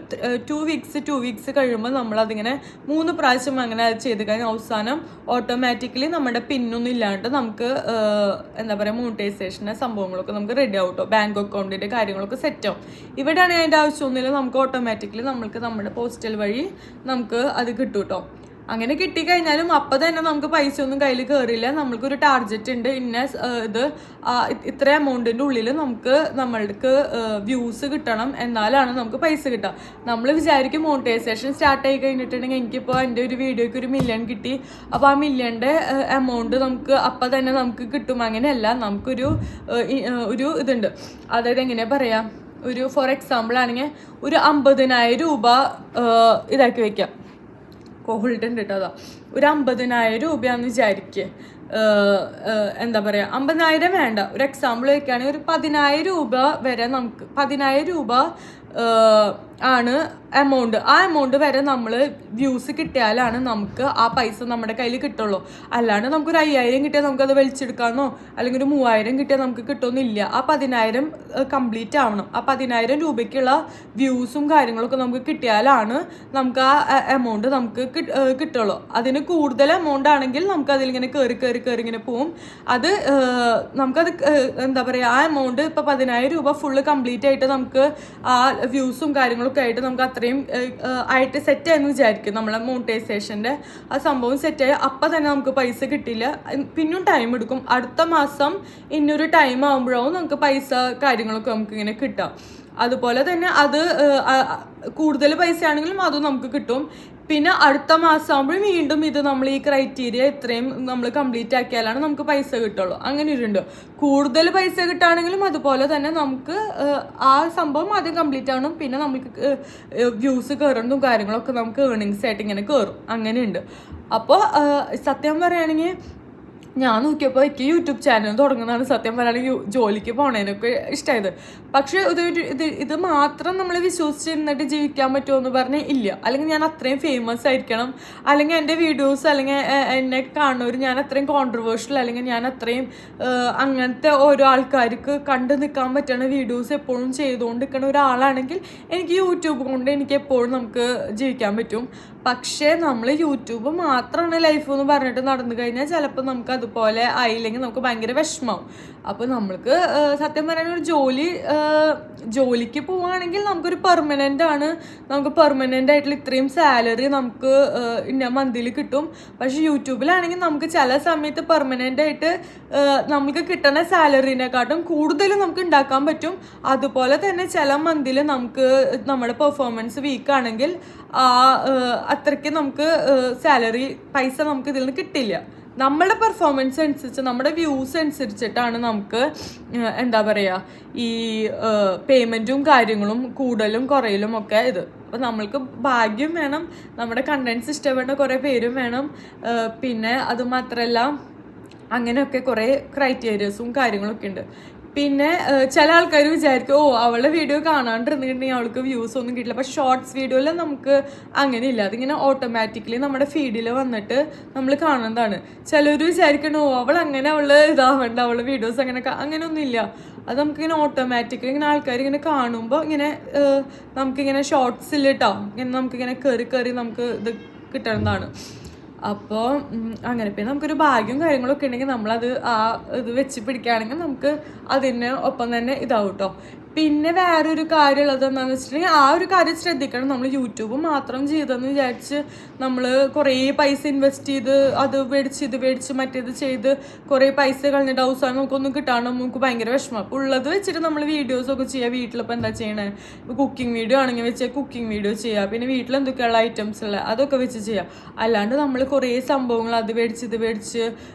Speaker 1: 2 വീക്സ് കഴിയുമ്പോൾ നമ്മളതിങ്ങനെ 3 പ്രാവശ്യം അങ്ങനെ ചെയ്ത് കഴിഞ്ഞാൽ അവസാനം ഓട്ടോമാറ്റിക്കലി നമ്മുടെ പിന്നൊന്നും ഇല്ലാണ്ട് നമുക്ക് എന്താ പറയുക മോണിറ്റൈസേഷൻ്റെ സംഭവങ്ങളൊക്കെ നമുക്ക് റെഡി ആവും കേട്ടോ. ബാങ്ക് അക്കൗണ്ടിൻ്റെ കാര്യങ്ങളൊക്കെ സെറ്റ് ആവും. ഇവിടെയാണെങ്കിൽ അതിൻ്റെ ആവശ്യമൊന്നുമില്ല. നമുക്ക് ഓട്ടോമാറ്റിക്കലി നമുക്ക് നമ്മുടെ പോസ്റ്റൽ വഴി നമുക്ക് അത് കിട്ടും കേട്ടോ. അങ്ങനെ കിട്ടിക്കഴിഞ്ഞാലും അപ്പം തന്നെ നമുക്ക് പൈസ ഒന്നും കയ്യിൽ കയറില്ല. നമ്മൾക്കൊരു ടാർഗറ്റ് ഉണ്ട്, ഇത്ര എമൗണ്ടിൻ്റെ ഉള്ളിൽ നമ്മൾക്ക് വ്യൂസ് കിട്ടണം, എന്നാലാണ് നമുക്ക് പൈസ കിട്ടുക. നമ്മൾ വിചാരിക്കും മോണിറ്റൈസേഷൻ സ്റ്റാർട്ട് ആയി കഴിഞ്ഞിട്ടുണ്ടെങ്കിൽ എനിക്കിപ്പോൾ എൻ്റെ ഒരു വീഡിയോയ്ക്ക് 1 മില്യൺ കിട്ടി, അപ്പോൾ ആ മില്യൻ്റെ എമൗണ്ട് നമുക്ക് അപ്പം തന്നെ നമുക്ക് കിട്ടും. അങ്ങനെയല്ല, നമുക്കൊരു ഇതുണ്ട്. അതായത് എങ്ങനെയാ പറയാം, ഒരു ഫോർ എക്സാമ്പിൾ ആണെങ്കിൽ ഒരു 50,000 രൂപ ഇതാക്കി വെക്കാം, ഹോൾഡ് ഉണ്ട് കേട്ടോ. അതാ ഒരു 50,000 രൂപയാണെന്ന് വിചാരിക്കുക. എന്താ പറയുക, 50,000 വേണ്ട, ഒരു എക്സാമ്പിൾ വയ്ക്കുകയാണെങ്കിൽ ഒരു 10,000 രൂപ വരെ നമുക്ക് 10,000 രൂപ ആണ് എമൗണ്ട്. ആ എമൗണ്ട് വരെ നമ്മൾ വ്യൂസ് കിട്ടിയാലാണ് നമുക്ക് ആ പൈസ നമ്മുടെ കയ്യിൽ കിട്ടുള്ളൂ. അല്ലാണ്ട് നമുക്കൊരു 5,000 കിട്ടിയാൽ നമുക്കത് വലിച്ചെടുക്കാമെന്നോ അല്ലെങ്കിൽ ഒരു 3,000 കിട്ടിയാൽ നമുക്ക് കിട്ടുമെന്നില്ല. ആ 10,000 കംപ്ലീറ്റ് ആവണം. ആ 10,000 രൂപയ്ക്കുള്ള വ്യൂസും കാര്യങ്ങളൊക്കെ നമുക്ക് കിട്ടിയാലാണ് നമുക്ക് ആ എമൗണ്ട് നമുക്ക് കിട്ടുള്ളൂ. അതിന് കൂടുതൽ എമൗണ്ട് ആണെങ്കിൽ നമുക്ക് അതിലിങ്ങനെ കയറി ഇങ്ങനെ പോവും. അത് നമുക്കത് എന്താ പറയുക, ആ എമൗണ്ട് ഇപ്പോൾ 10,000 രൂപ ഫുള്ള് കംപ്ലീറ്റ് ആയിട്ട് നമുക്ക് ആ വ്യൂസും കാര്യങ്ങളൊക്കെ ആയിട്ട് നമുക്ക് അത്രയും ആയിട്ട് സെറ്റായെന്ന് വിചാരിക്കും. നമ്മളെ മോണിറ്റൈസേഷൻ്റെ ആ സംഭവം സെറ്റായി അപ്പം തന്നെ നമുക്ക് പൈസ കിട്ടില്ല, പിന്നും ടൈം എടുക്കും. അടുത്ത മാസം ഇന്നൊരു ടൈം ആകുമ്പോഴാവും നമുക്ക് പൈസ കാര്യങ്ങളൊക്കെ നമുക്ക് ഇങ്ങനെ കിട്ടാം. അതുപോലെ തന്നെ അത് കൂടുതൽ പൈസ ആണെങ്കിലും അതും നമുക്ക് കിട്ടും. പിന്നെ അടുത്ത മാസം ആകുമ്പോഴും വീണ്ടും ഇത് നമ്മൾ ഈ ക്രൈറ്റീരിയ ഇത്രയും നമ്മൾ കംപ്ലീറ്റ് ആക്കിയാലാണ് നമുക്ക് പൈസ കിട്ടുള്ളൂ. അങ്ങനെ ഇരുണ്ട്. കൂടുതൽ പൈസ കിട്ടുകയാണെങ്കിലും അതുപോലെ തന്നെ നമുക്ക് ആ സംഭവം ആദ്യം കംപ്ലീറ്റ് ആവണം. പിന്നെ നമുക്ക് വ്യൂസ് കയറുന്നതും കാര്യങ്ങളൊക്കെ നമുക്ക് ഏർണിങ്സ് ആയിട്ട് ഇങ്ങനെ കയറും. അങ്ങനെയുണ്ട്. അപ്പോൾ സത്യം പറയുകയാണെങ്കിൽ ഞാൻ നോക്കിയപ്പോൾ എനിക്ക് യൂട്യൂബ് ചാനൽ തുടങ്ങുന്നതാണ് സത്യം പറയുകയാണെങ്കിൽ ജോലിക്ക് പോണതിനൊക്കെ ഇഷ്ടമായത്. പക്ഷേ ഇത് മാത്രം നമ്മൾ വിശ്വസിച്ചിരുന്നിട്ട് ജീവിക്കാൻ പറ്റുമോ എന്ന് പറഞ്ഞാൽ ഇല്ല. അല്ലെങ്കിൽ ഞാൻ അത്രയും ഫേമസ് ആയിരിക്കണം, അല്ലെങ്കിൽ എൻ്റെ വീഡിയോസ് അല്ലെങ്കിൽ എന്നെ കാണുന്നവർ ഞാൻ അത്രയും കോൺട്രവേഴ്ഷ്യൽ, അല്ലെങ്കിൽ ഞാൻ അത്രയും അങ്ങനത്തെ ഓരോ ആൾക്കാർക്ക് കണ്ടു നിൽക്കാൻ പറ്റുന്ന വീഡിയോസ് എപ്പോഴും ചെയ്തുകൊണ്ട് നിൽക്കുന്ന ഒരാളാണെങ്കിൽ എനിക്ക് യൂട്യൂബ് കൊണ്ട് എനിക്ക് എപ്പോഴും നമുക്ക് ജീവിക്കാൻ പറ്റും. പക്ഷേ നമ്മൾ യൂട്യൂബ് മാത്രമാണ് ലൈഫ് എന്ന് പറഞ്ഞിട്ട് നടന്നു കഴിഞ്ഞാൽ ചിലപ്പോൾ നമുക്ക് അതുപോലെ ആയില്ലെങ്കിൽ നമുക്ക് ഭയങ്കര വിഷമമാവും. അപ്പോൾ നമ്മൾക്ക് സത്യം പറയാൻ ഒരു ജോലിക്ക് പോവുകയാണെങ്കിൽ നമുക്കൊരു പെർമനൻ്റ് ആണ്, നമുക്ക് പെർമനൻ്റ് ആയിട്ടുള്ള ഇത്രയും സാലറി നമുക്ക് ഇന്ന മന്തിൽ കിട്ടും. പക്ഷേ യൂട്യൂബിലാണെങ്കിൽ നമുക്ക് ചില സമയത്ത് പെർമനൻ്റ് ആയിട്ട് നമുക്ക് കിട്ടുന്ന സാലറിനെക്കാട്ടും കൂടുതൽ നമുക്ക് ഉണ്ടാക്കാൻ പറ്റും. അതുപോലെ തന്നെ ചില മന്തിൽ നമുക്ക് നമ്മുടെ പെർഫോമൻസ് വീക്കാണെങ്കിൽ അത്രയ്ക്ക് നമുക്ക് സാലറി പൈസ നമുക്ക് ഇതിൽ നിന്ന് കിട്ടില്ല. നമ്മുടെ പെർഫോമൻസ് അനുസരിച്ച് നമ്മുടെ വ്യൂസ് അനുസരിച്ചിട്ടാണ് നമുക്ക് എന്താ പറയുക ഈ പേയ്മെൻറ്റും കാര്യങ്ങളും കൂടുതലും കുറയലും ഒക്കെ ഇത്. അപ്പോൾ നമ്മൾക്ക് ഭാഗ്യം വേണം, നമ്മുടെ കണ്ടൻസ് ഇഷ്ടപ്പെടുന്ന കുറേ പേരും വേണം. പിന്നെ അതുമാത്രമല്ല അങ്ങനെയൊക്കെ കുറേ ക്രൈറ്റീരിയസും കാര്യങ്ങളൊക്കെ ഉണ്ട്. പിന്നെ ചില ആൾക്കാർ വിചാരിക്കും ഓ അവളുടെ വീഡിയോ കാണാണ്ടിരുന്നിട്ടുണ്ടെങ്കിൽ അവൾക്ക് വ്യൂസ് ഒന്നും കിട്ടില്ല. പക്ഷെ ഷോർട്സ് വീഡിയോയിൽ നമുക്ക് അങ്ങനെയില്ല. അതിങ്ങനെ ഓട്ടോമാറ്റിക്കലി നമ്മുടെ ഫീഡിൽ വന്നിട്ട് നമ്മൾ കാണുന്നതാണ്. ചിലർ വിചാരിക്കണോ അവൾ അങ്ങനെ ഇതാവണ്ട, അവളുടെ വീഡിയോസ് അങ്ങനെയൊന്നും ഇല്ല. അത് നമുക്കിങ്ങനെ ഓട്ടോമാറ്റിക്കലി ഇങ്ങനെ ആൾക്കാർ ഇങ്ങനെ കാണുമ്പോൾ ഇങ്ങനെ നമുക്കിങ്ങനെ ഷോർട്സിൽ കേട്ടോ ഇങ്ങനെ നമുക്കിങ്ങനെ കയറി നമുക്ക് ഇത് കിട്ടുന്നതാണ്. അപ്പോൾ അങ്ങനെ പിന്നെ നമുക്കൊരു ഭാഗ്യവും കാര്യങ്ങളൊക്കെ ഉണ്ടെങ്കിൽ നമ്മളത് ഇത് വെച്ച് പിടിക്കുകയാണെങ്കിൽ നമുക്ക് അതിന് ഒപ്പം തന്നെ ഇതാവും കേട്ടോ. പിന്നെ വേറൊരു കാര്യം ഉള്ളത് എന്താണെന്ന് വെച്ചിട്ടുണ്ടെങ്കിൽ ആ ഒരു കാര്യം ശ്രദ്ധിക്കണം. നമ്മൾ യൂട്യൂബ് മാത്രം ചെയ്തെന്ന് വിചാരിച്ച് നമ്മൾ കുറേ പൈസ ഇൻവെസ്റ്റ് ചെയ്ത് അത് മേടിച്ച് മറ്റേത് ചെയ്ത് കുറേ പൈസ കളഞ്ഞിട്ട് അവസാനം നമുക്കൊന്നും കിട്ടാണ്ട് നമുക്ക് ഭയങ്കര വിഷമം. അപ്പോൾ ഉള്ളത് വെച്ചിട്ട് നമ്മൾ വീഡിയോസൊക്കെ ചെയ്യുക. വീട്ടിലിപ്പോൾ എന്താ ചെയ്യണേ, ഇപ്പോൾ കുക്കിംഗ് വീഡിയോ ആണെങ്കിൽ വെച്ചാൽ കുക്കിംഗ് വീഡിയോ ചെയ്യുക. പിന്നെ വീട്ടിൽ എന്തൊക്കെയുള്ള ഐറ്റംസ് ഉള്ള അതൊക്കെ വെച്ച് ചെയ്യുക. അല്ലാണ്ട് നമ്മൾ കുറേ സംഭവങ്ങൾ അത് മേടിച്ച്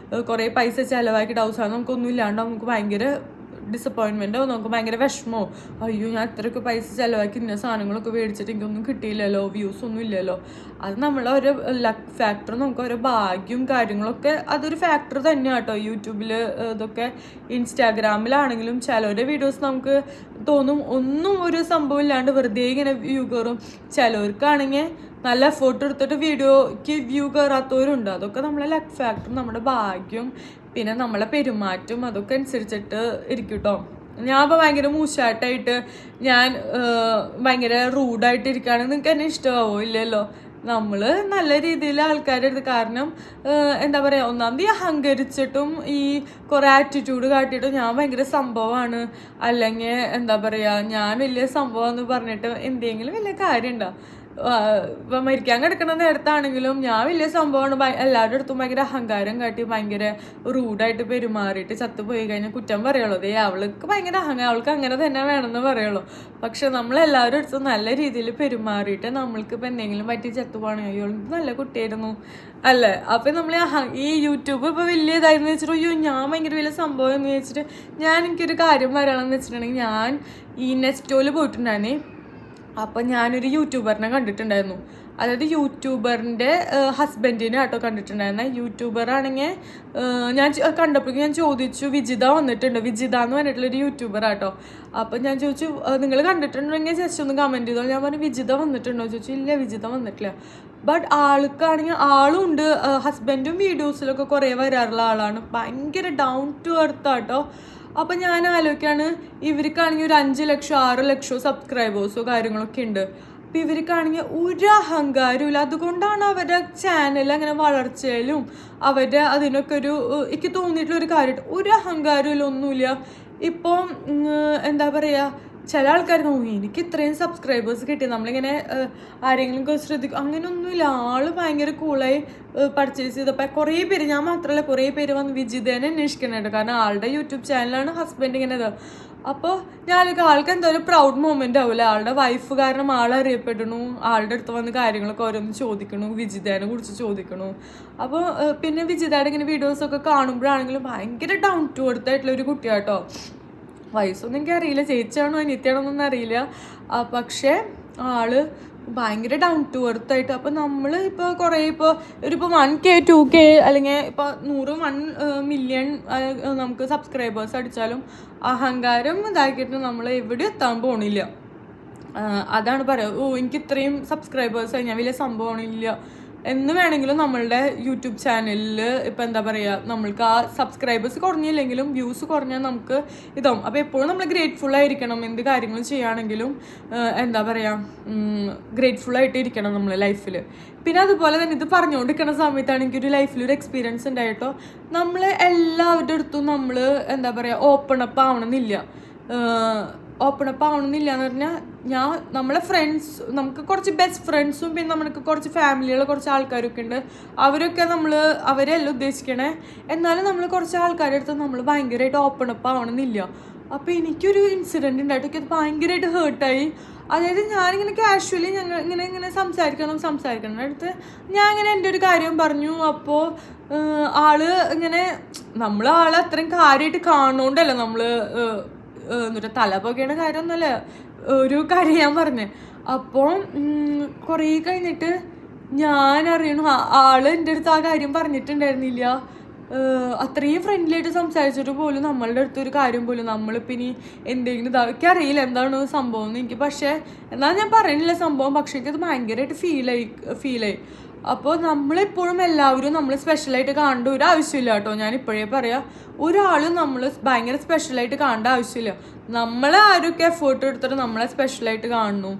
Speaker 1: കുറേ പൈസ ചിലവാക്കിയിട്ട് അവസാനം നമുക്കൊന്നും ഇല്ലാണ്ട് നമുക്ക് ഭയങ്കര ഡിസപ്പോയിൻമെൻറ്റോ നമുക്ക് ഭയങ്കര വിഷമോ, അയ്യോ ഞാൻ ഇത്രയൊക്കെ പൈസ ചിലവാക്കി ഇന്ന സാധനങ്ങളൊക്കെ മേടിച്ചിട്ട് എനിക്കൊന്നും കിട്ടിയില്ലല്ലോ, വ്യൂസ് ഒന്നും ഇല്ലല്ലോ. അത് നമ്മളെ ഒരു ലക്ക് ഫാക്ടർ, നമുക്ക് ഓരോ ഭാഗ്യവും കാര്യങ്ങളൊക്കെ അതൊരു ഫാക്ടർ തന്നെയാണ് കേട്ടോ. യൂട്യൂബിൽ ഇതൊക്കെ ഇൻസ്റ്റാഗ്രാമിലാണെങ്കിലും ചിലവരുടെ വീഡിയോസ് നമുക്ക് തോന്നും ഒന്നും ഒരു സംഭവം ഇല്ലാണ്ട് വെറുതെ ഇങ്ങനെ വ്യൂ കയറും. ചിലവർക്കാണെങ്കിൽ നല്ല എഫേർട്ട് എടുത്തിട്ട് വീഡിയോക്ക് വ്യൂ കയറാത്തവരുണ്ട്. അതൊക്കെ നമ്മളെ ലക്ക് ഫാക്ടർ, നമ്മുടെ ഭാഗ്യം, പിന്നെ നമ്മളെ പെരുമാറ്റം അതൊക്കെ അനുസരിച്ചിട്ട് ഇരിക്കും കേട്ടോ. ഞാൻ ഇപ്പോൾ ഭയങ്കര മൂശായിട്ടായിട്ട് ഞാൻ ഭയങ്കര റൂഡായിട്ട് ഇരിക്കുകയാണെങ്കിൽ നിങ്ങൾക്ക് എന്നെ ഇഷ്ടമാവോ? ഇല്ലല്ലോ. നമ്മൾ നല്ല രീതിയിൽ ആൾക്കാരുടെ അടുത്ത്, കാരണം എന്താ പറയുക, ഒന്നാമത് അഹങ്കരിച്ചിട്ടും ഈ കുറേ ആറ്റിറ്റ്യൂഡ് കാട്ടിയിട്ടും ഞാൻ ഭയങ്കര സംഭവമാണ്, അല്ലെങ്കിൽ എന്താ പറയുക ഞാൻ വലിയ സംഭവമെന്ന് പറഞ്ഞിട്ട് എന്തെങ്കിലും വലിയ കാര്യം ഉണ്ടോ? ഇപ്പം മരിക്കാൻ കിടക്കുന്ന നേരത്താണെങ്കിലും ഞാൻ വലിയ സംഭവമാണ് എല്ലാവരുടെ അടുത്തും ഭയങ്കര അഹങ്കാരം കാട്ടി ഭയങ്കര റൂഡായിട്ട് പെരുമാറിയിട്ട് ചത്തുപോയി കഴിഞ്ഞാൽ കുറ്റം പറയുള്ളൂ. അതേ അവൾക്ക് ഭയങ്കര അവൾക്ക് അങ്ങനെ തന്നെ വേണമെന്ന് പറയുള്ളൂ. പക്ഷെ നമ്മളെല്ലാവരുടെ അടുത്തും നല്ല രീതിയിൽ പെരുമാറിയിട്ട് നമ്മൾക്കിപ്പോൾ എന്തെങ്കിലും പറ്റി ചത്തുപോകണമെങ്കിൽ അയ്യോ നല്ല കുട്ടിയായിരുന്നു അല്ലേ. അപ്പം നമ്മൾ ഈ യൂട്യൂബ് ഇപ്പോൾ വലിയ ഇതായിരുന്നു വെച്ചിട്ട് അയ്യോ ഞാൻ ഭയങ്കര വലിയ സംഭവം എന്ന് വെച്ചിട്ട് എനിക്കൊരു കാര്യം പറയണമെന്ന് വെച്ചിട്ടുണ്ടെങ്കിൽ ഞാൻ ഈ നെസ്റ്റോയിൽ പോയിട്ടുണ്ടായിരുന്നേ. അപ്പം ഞാനൊരു യൂട്യൂബറിനെ കണ്ടിട്ടുണ്ടായിരുന്നു. അതായത് യൂട്യൂബറിൻ്റെ ഹസ്ബൻഡിനെ ആട്ടോ കണ്ടിട്ടുണ്ടായിരുന്നത്. യൂട്യൂബറാണെങ്കിൽ ഞാൻ കണ്ടപ്പോഴേക്കും ഞാൻ ചോദിച്ചു, വിജിത വന്നിട്ടുണ്ട്, വിജിത എന്ന് പറഞ്ഞിട്ടുള്ളൊരു യൂട്യൂബർ ആട്ടോ. അപ്പം ഞാൻ ചോദിച്ചു നിങ്ങൾ കണ്ടിട്ടുണ്ടെങ്കിൽ ജസ്റ്റ് ഒന്ന് കമൻറ്റ് ചെയ്തോ. ഞാൻ പറഞ്ഞു വിജിത വന്നിട്ടുണ്ടോ ചോദിച്ചു. ഇല്ല വിജിത വന്നിട്ടില്ല. ബട്ട് ആൾക്കാണെങ്കിൽ ആളും ഉണ്ട്, ഹസ്ബൻഡും വീഡിയോസിലൊക്കെ കുറേ വരാറുള്ള ആളാണ്. ഭയങ്കര ഡൗൺ ടു എർത്ത് ആട്ടോ. അപ്പം ഞാൻ ആലോചിക്കുകയാണ്, ഇവർക്കാണെങ്കിൽ ഒരു 5 ലക്ഷം 6 ലക്ഷം സബ്സ്ക്രൈബേഴ്സോ കാര്യങ്ങളൊക്കെ ഉണ്ട്. അപ്പം ഇവർക്കാണെങ്കിൽ ഒരു അഹങ്കാരവും ഇല്ല. അതുകൊണ്ടാണ് അവരുടെ ചാനൽ അങ്ങനെ വളർച്ചയിലും അവരുടെ അതിനൊക്കെ എനിക്ക് തോന്നിയിട്ടുള്ളൊരു കാര്യമായിട്ട് ഒരു അഹങ്കാരവും ഇല്ല, ഒന്നുമില്ല. ഇപ്പം എന്താ പറയുക, ചില ആൾക്കാർക്ക് എനിക്ക് ഇത്രയും സബ്സ്ക്രൈബേഴ്സ് കിട്ടി, നമ്മളിങ്ങനെ ആരെങ്കിലും ശ്രദ്ധിക്കും, അങ്ങനെയൊന്നുമില്ല. ആൾ ഭയങ്കര കൂളായി പർച്ചേസ് ചെയ്തപ്പോൾ കുറേ പേര്, ഞാൻ മാത്രമല്ല കുറേ പേര് വന്ന് വിജിതേനെ അന്വേഷിക്കുന്നുണ്ട്. കാരണം ആളുടെ യൂട്യൂബ് ചാനലാണ് ഹസ്ബൻഡ് ഇങ്ങനെ ഇത്. അപ്പോൾ ഞാനൊക്കെ ആൾക്ക് എന്തായാലും പ്രൗഡ് മൊമെൻ്റ് ആവില്ല. ആളുടെ വൈഫ് കാരണം ആളറിയപ്പെടണു, ആളുടെ അടുത്ത് വന്ന് കാര്യങ്ങളൊക്കെ ഓരോന്ന് ചോദിക്കണു, വിജിതേനെ കുറിച്ച് ചോദിക്കണു. അപ്പോൾ പിന്നെ വിജിതയുടെ ഇങ്ങനെ വീഡിയോസൊക്കെ കാണുമ്പോഴാണെങ്കിലും ഭയങ്കര ഡൗൺ ടു എർത്ത് ആയിട്ടുള്ള ഒരു കുട്ടിയാട്ടോ. വയസ്സൊന്നും എനിക്ക് അറിയില്ല, ചേച്ചിയാണോ അനിയത്തിയാണോ എന്നൊന്നും അറിയില്ല. പക്ഷേ ആള് ഭയങ്കര ഡൗൺ ടു എർത്ത് ആയിട്ട്. അപ്പം നമ്മൾ ഇപ്പോൾ കുറേ ഇപ്പോൾ 1K 2K അല്ലെങ്കിൽ ഇപ്പോൾ 100 മില്യൺ നമുക്ക് സബ്സ്ക്രൈബേഴ്സ് അടിച്ചാലും അഹങ്കാരം ഇതാക്കിയിട്ട് നമ്മൾ എവിടെ എത്താൻ പോണില്ല. അതാണ് പറയുക, എനിക്ക് ഇത്രയും സബ്സ്ക്രൈബേഴ്സായി ഞാൻ വലിയ സംഭവമാണില്ല എന്ന് വേണമെങ്കിലും നമ്മളുടെ യൂട്യൂബ് ചാനലിൽ ഇപ്പം എന്താ പറയുക, നമ്മൾക്ക് ആ സബ്സ്ക്രൈബേഴ്സ് കുറഞ്ഞില്ലെങ്കിലും വ്യൂസ് കുറഞ്ഞാൽ നമുക്ക് ഇതാവും. അപ്പോൾ എപ്പോഴും നമ്മൾ ഗ്രേറ്റ്ഫുൾ ആയിരിക്കണം. എന്ത് കാര്യങ്ങളും ചെയ്യുകയാണെങ്കിലും എന്താ പറയുക, ഗ്രേറ്റ്ഫുൾ ആയിട്ട് ഇരിക്കണം നമ്മൾ ലൈഫിൽ. പിന്നെ അതുപോലെ തന്നെ ഇത് പറഞ്ഞുകൊണ്ടിരിക്കുന്ന സമയത്താണ് എനിക്കൊരു ലൈഫിലൊരു എക്സ്പീരിയൻസ് ഉണ്ടായിട്ടോ. നമ്മൾ എല്ലാവരുടെ അടുത്തും നമ്മൾ എന്താ പറയുക ഓപ്പൺ അപ്പ് ആവണമെന്നില്ല. ഓപ്പൺ അപ്പ് ആവണമെന്നില്ല എന്ന് പറഞ്ഞാൽ നമ്മളെ ഫ്രണ്ട്സ്, നമുക്ക് കുറച്ച് ബെസ്റ്റ് ഫ്രണ്ട്സും പിന്നെ നമുക്ക് കുറച്ച് ഫാമിലിയുള്ള കുറച്ച് ആൾക്കാരൊക്കെ ഉണ്ട്. അവരൊക്കെ അവരെല്ലാം ഉദ്ദേശിക്കണേ. എന്നാലും നമ്മൾ കുറച്ച് ആൾക്കാരുടെ അടുത്ത് നമ്മൾ ഭയങ്കരമായിട്ട് ഓപ്പൺ അപ്പ് ആവണമെന്നില്ല. അപ്പോൾ എനിക്കൊരു ഇൻസിഡൻറ്റ് ഉണ്ടായിട്ട് എനിക്കത് ഭയങ്കരമായിട്ട് ഹേർട്ടായി. അതായത് ഞാനിങ്ങനെ കാഷ്വലി ഞങ്ങൾ ഇങ്ങനെ സംസാരിക്കണം അടുത്ത് ഞാൻ ഇങ്ങനെ എൻ്റെ ഒരു കാര്യം പറഞ്ഞു. അപ്പോൾ ആള് ഇങ്ങനെ ആളെ അത്രയും കാര്യമായിട്ട് കാണുന്നോണ്ടല്ല നമ്മൾ എന്നിട്ട് തല പൊക്കെയുടെ കാര്യമൊന്നുമല്ല, ഒരു കാര്യം ഞാൻ പറഞ്ഞേ. അപ്പോൾ കുറേ കഴിഞ്ഞിട്ട് ഞാൻ അറിയണു ആള് എൻ്റെ അടുത്ത് ആ കാര്യം പറഞ്ഞിട്ടുണ്ടായിരുന്നില്ല. അത്രയും ഫ്രണ്ട്ലി ആയിട്ട് സംസാരിച്ചിട്ട് പോലും നമ്മളുടെ അടുത്തൊരു കാര്യം പോലും നമ്മളിപ്പോൾ ഇനി എന്തെങ്കിലും ഇതൊക്കെ അറിയില്ല എന്താണ് സംഭവം എന്ന് എനിക്ക്. പക്ഷേ എന്നാൽ ഞാൻ പറയുന്നില്ല സംഭവം, പക്ഷേ എനിക്കത് ഭയങ്കരമായിട്ട് ഫീലായി. അപ്പോൾ നമ്മളെപ്പോഴും എല്ലാവരും നമ്മൾ സ്പെഷ്യലായിട്ട് കാണേണ്ട ഒരു ആവശ്യമില്ല കേട്ടോ. ഞാൻ ഇപ്പോഴേ പറയാം, ഒരാളും നമ്മൾ ഭയങ്കര സ്പെഷ്യലായിട്ട് കാണേണ്ട ആവശ്യമില്ല. നമ്മളെ ആരൊക്കെ എഫേർട്ട് എടുത്തിട്ട് നമ്മളെ സ്പെഷ്യലായിട്ട് കാണുന്നു,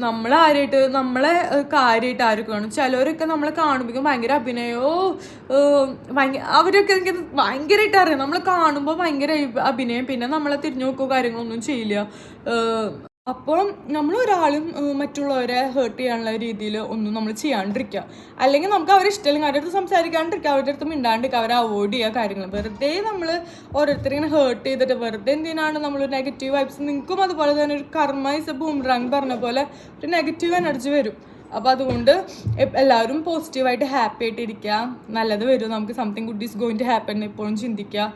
Speaker 1: നമ്മളാരായിട്ട് നമ്മളെ കാര്യമായിട്ട് ആരൊക്കെ കാണും. ചിലവരൊക്കെ നമ്മളെ കാണുമ്പോൾ ഭയങ്കര അഭിനയമോ അവരൊക്കെ എനിക്ക് ഭയങ്കരമായിട്ട് അറിയാം. നമ്മൾ കാണുമ്പോൾ ഭയങ്കര അഭിനയം, പിന്നെ നമ്മളെ തിരിഞ്ഞു നോക്കുകയോ കാര്യങ്ങളൊന്നും ചെയ്യില്ല. അപ്പോൾ നമ്മൾ ഒരാളും മറ്റുള്ളവരെ ഹേർട്ട് ചെയ്യാനുള്ള രീതിയിൽ ഒന്നും നമ്മൾ ചെയ്യാണ്ടിരിക്കുക. അല്ലെങ്കിൽ നമുക്ക് അവരെ ഇഷ്ടമില്ലെങ്കിൽ അവരുടെ അടുത്ത് സംസാരിക്കാണ്ടിരിക്കുക, അവരുടെ അടുത്ത് മിണ്ടാണ്ടിരിക്കുക, അവരെ അവോയ്ഡ് ചെയ്യുക കാര്യങ്ങൾ. വെറുതെ നമ്മൾ ഓരോരുത്തരെ ഇങ്ങനെ ഹേർട്ട് ചെയ്തിട്ട് വെറുതെ എന്തിനാണ് നമ്മൾ നെഗറ്റീവ് വൈബ്സ്. നിങ്ങൾക്കും അതുപോലെ തന്നെ ഒരു കർമ്മ ഇസ് എ ബൂമറാങ് പറഞ്ഞ പോലെ ഒരു നെഗറ്റീവ് എനർജി വരും. അപ്പോൾ അതുകൊണ്ട് എല്ലാവരും പോസിറ്റീവായിട്ട് ഹാപ്പി ആയിട്ട് ഇരിക്കുക. നല്ലത് വരും, നമുക്ക് something good is going to happen എപ്പോഴും ചിന്തിക്കുക,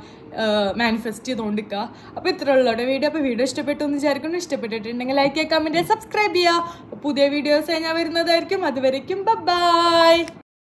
Speaker 1: മാനിഫെസ്റ്റ് ചെയ്തുകൊണ്ടിരിക്കുക. അപ്പോൾ ഇത്രയുള്ള വീഡിയോ. അപ്പോൾ വീഡിയോ ഇഷ്ടപ്പെട്ടു എന്ന് വിചാരിക്കുന്നു. ഇഷ്ടപ്പെട്ടിട്ടുണ്ടെങ്കിൽ ലൈക്ക് ചെയ്യുക, കമൻറ്റ് ചെയ്യുക, സബ്സ്ക്രൈബ് ചെയ്യുക. പുതിയ വീഡിയോസ് ഞാൻ വരുന്നതായിരിക്കും. അതുവരയ്ക്കും ബൈ.